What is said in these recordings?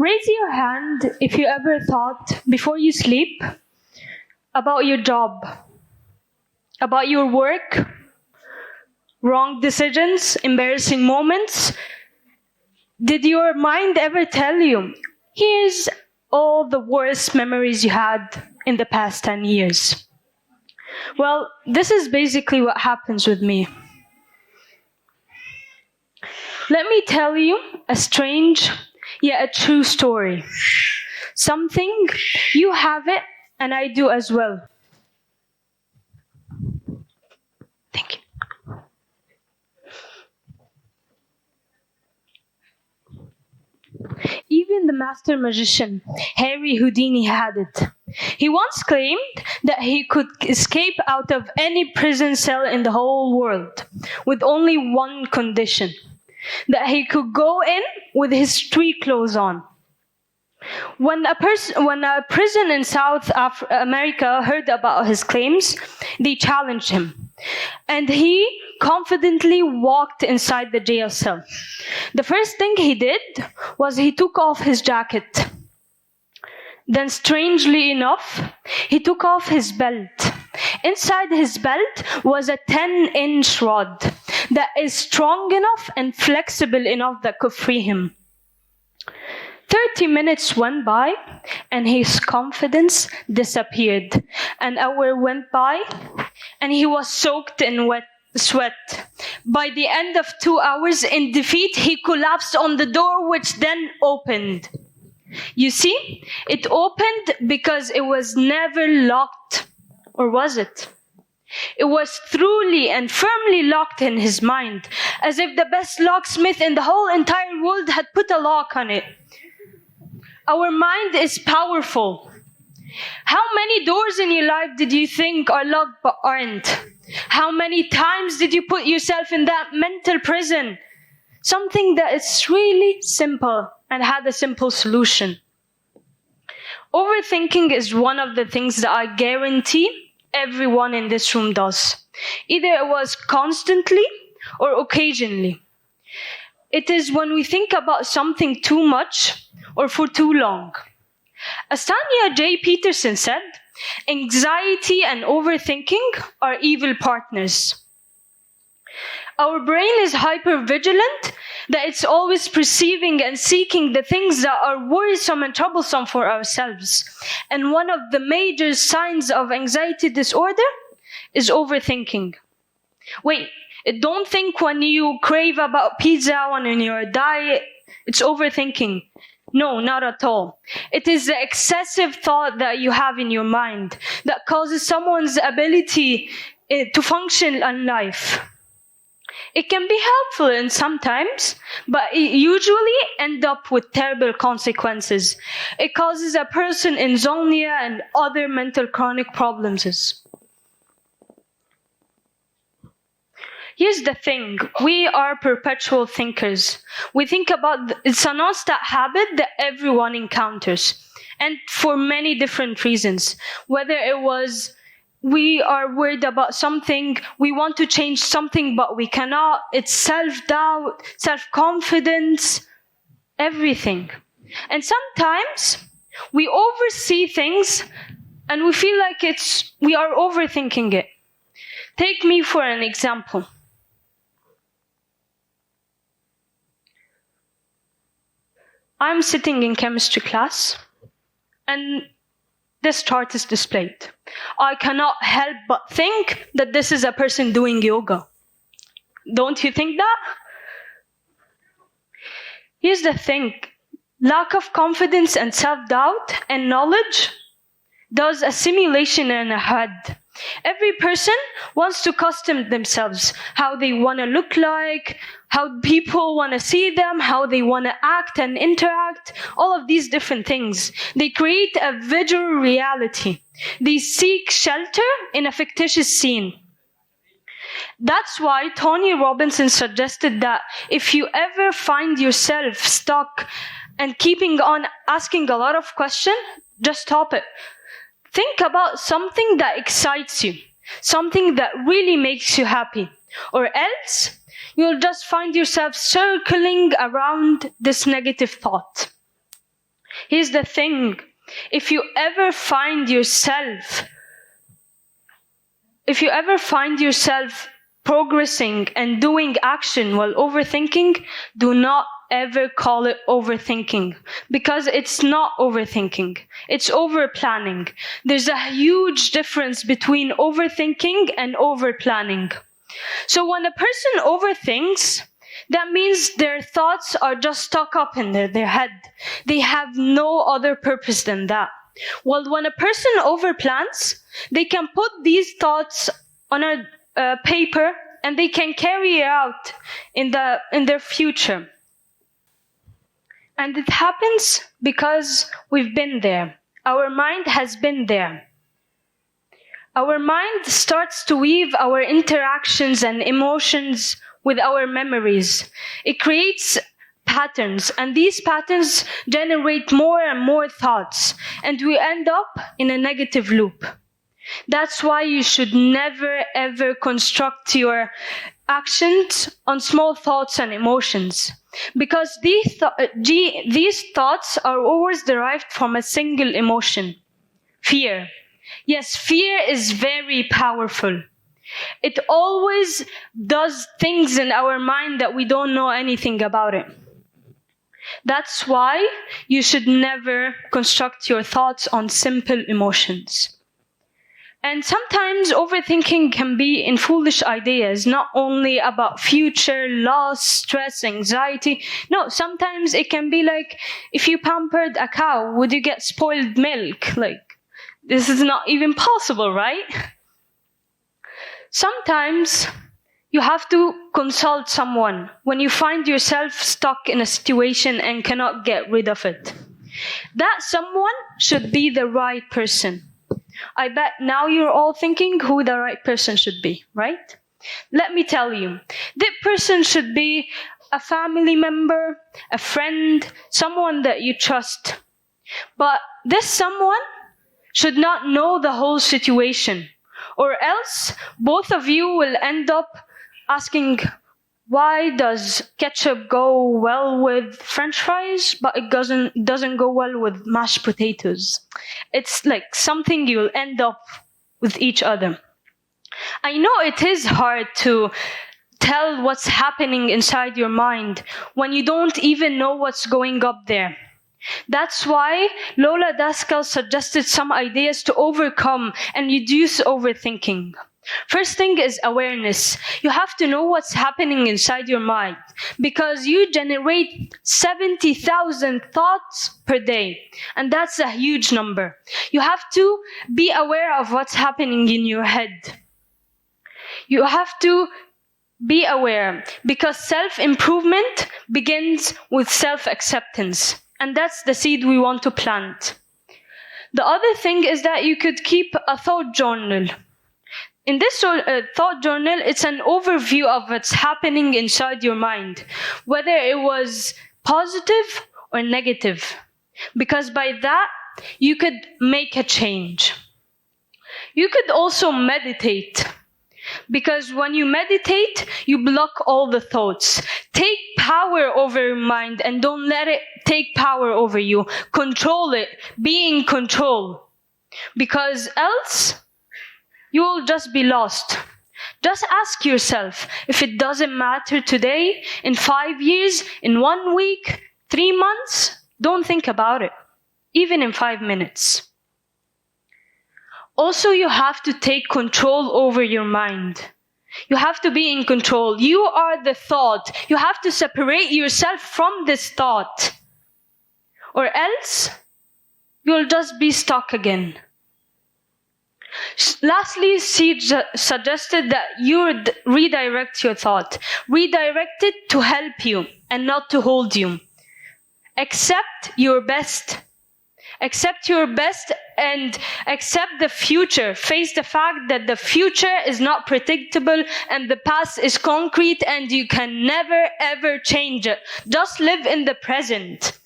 Raise your hand if you ever thought before you sleep about your job, about your work, wrong decisions, embarrassing moments. Did your mind ever tell you, here's all the worst memories you had in the past 10 years? Well, this is basically what happens with me. Let me tell you a strange yet a true story. Something, you have it and I do as well. Thank you. Even the master magician, Harry Houdini, had it. He once claimed that he could escape out of any prison cell in the whole world with only one condition, that he could go in with his street clothes on. When a prison in South America heard about his claims, they challenged him, and he confidently walked inside the jail cell. The first thing he did was he took off his jacket. Then, strangely enough, he took off his belt. Inside his belt was a 10-inch rod that is strong enough and flexible enough that could free him. 30 minutes went by and his confidence disappeared. An hour went by and he was soaked in sweat. By the end of 2 hours, in defeat, he collapsed on the door, which then opened. You see, it opened because it was never locked. Or was it? It was truly and firmly locked in his mind, as if the best locksmith in the whole entire world had put a lock on it. Our mind is powerful. How many doors in your life did you think are locked but aren't? How many times did you put yourself in that mental prison? Something that is really simple and had a simple solution. Overthinking is one of the things that I guarantee everyone in this room does. Either it was constantly or occasionally. It is when we think about something too much or for too long. As Tanya J. Peterson said, anxiety and overthinking are evil partners. Our brain is hyper-vigilant, that it's always perceiving and seeking the things that are worrisome and troublesome for ourselves. And one of the major signs of anxiety disorder is overthinking. Wait, don't think when you crave about pizza, when you're on your diet, it's overthinking. No, not at all. It is the excessive thought that you have in your mind that causes someone's ability to function in life. It can be helpful in sometimes, but it usually ends up with terrible consequences. It causes a person insomnia and other mental chronic problems. Here's the thing, we are perpetual thinkers. We think about, it's a non-stop habit that everyone encounters, and for many different reasons. Whether it was, we are worried about something, we want to change something but we cannot, it's self-doubt, self-confidence, everything. And sometimes we oversee things and we feel like we are overthinking it. Take me for an example. I'm sitting in chemistry class, and this chart is displayed. I cannot help but think that this is a person doing yoga. Don't you think that? Here's the thing. Lack of confidence and self-doubt and knowledge does a simulation in a head. Every person wants to custom themselves, how they want to look like, how people want to see them, how they want to act and interact, all of these different things. They create a visual reality. They seek shelter in a fictitious scene. That's why Tony Robinson suggested that if you ever find yourself stuck and keeping on asking a lot of questions, just stop it. Think about something that excites you, something that really makes you happy, or else you'll just find yourself circling around this negative thought. Here's the thing. If you ever find yourself progressing and doing action while overthinking, do not ever call it overthinking, because it's not overthinking. It's over-planning. There's a huge difference between overthinking and over-planning. So when a person overthinks, that means their thoughts are just stuck up in their head. They have no other purpose than that. Well, when a person overplans, they can put these thoughts on a paper and they can carry it out in their future. And it happens because we've been there. Our mind has been there. Our mind starts to weave our interactions and emotions with our memories. It creates patterns, and these patterns generate more and more thoughts, and we end up in a negative loop. That's why you should never ever construct your actions on small thoughts and emotions, because these thoughts are always derived from a single emotion: fear. Yes, fear is very powerful. It always does things in our mind that we don't know anything about it. That's why you should never construct your thoughts on simple emotions. And sometimes overthinking can be in foolish ideas, not only about future, loss, stress, anxiety. No, sometimes it can be like, if you pampered a cow, would you get spoiled milk? Like, this is not even possible, right? Sometimes you have to consult someone when you find yourself stuck in a situation and cannot get rid of it. That someone should be the right person. I bet now you're all thinking who the right person should be, right? Let me tell you, that person should be a family member, a friend, someone that you trust. But this someone should not know the whole situation, or else both of you will end up asking, why does ketchup go well with French fries, but it doesn't go well with mashed potatoes? It's like something you'll end up with each other. I know it is hard to tell what's happening inside your mind when you don't even know what's going up there. That's why Lola Daskal suggested some ideas to overcome and reduce overthinking. First thing is awareness. You have to know what's happening inside your mind, because you generate 70,000 thoughts per day, and that's a huge number. You have to be aware of what's happening in your head. You have to be aware, because self-improvement begins with self-acceptance. And that's the seed we want to plant. The other thing is that you could keep a thought journal. In this thought journal, it's an overview of what's happening inside your mind, whether it was positive or negative. Because by that, you could make a change. You could also meditate. Because when you meditate, you block all the thoughts. Take power over your mind and don't let it take power over you. Control it. Be in control. Because else, you will just be lost. Just ask yourself, if it doesn't matter today, in 5 years, in 1 week, 3 months, don't think about it. Even in 5 minutes. Also, you have to take control over your mind. You have to be in control. You are the thought. You have to separate yourself from this thought. Or else, you'll just be stuck again. Lastly, she suggested that you redirect your thought. Redirect it to help you and not to hold you. Accept your best. Accept your best and accept the future. Face the fact that the future is not predictable and the past is concrete and you can never ever change it. Just live in the present.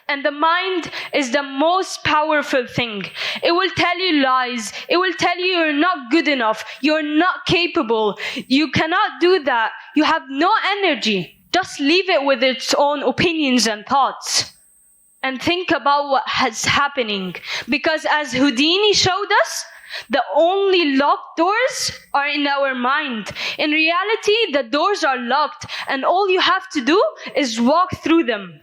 And the mind is the most powerful thing. It will tell you lies. It will tell you you're not good enough. You're not capable. You cannot do that. You have no energy. Just leave it with its own opinions and thoughts. and think about what is happening. Because as Houdini showed us, the only locked doors are in our mind. In reality, the doors are locked, and all you have to do is walk through them.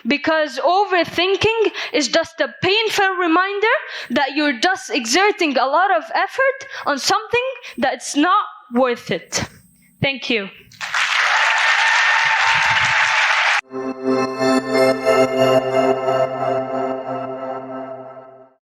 Because overthinking is just a painful reminder that you're just exerting a lot of effort on something that's not worth it. Thank you.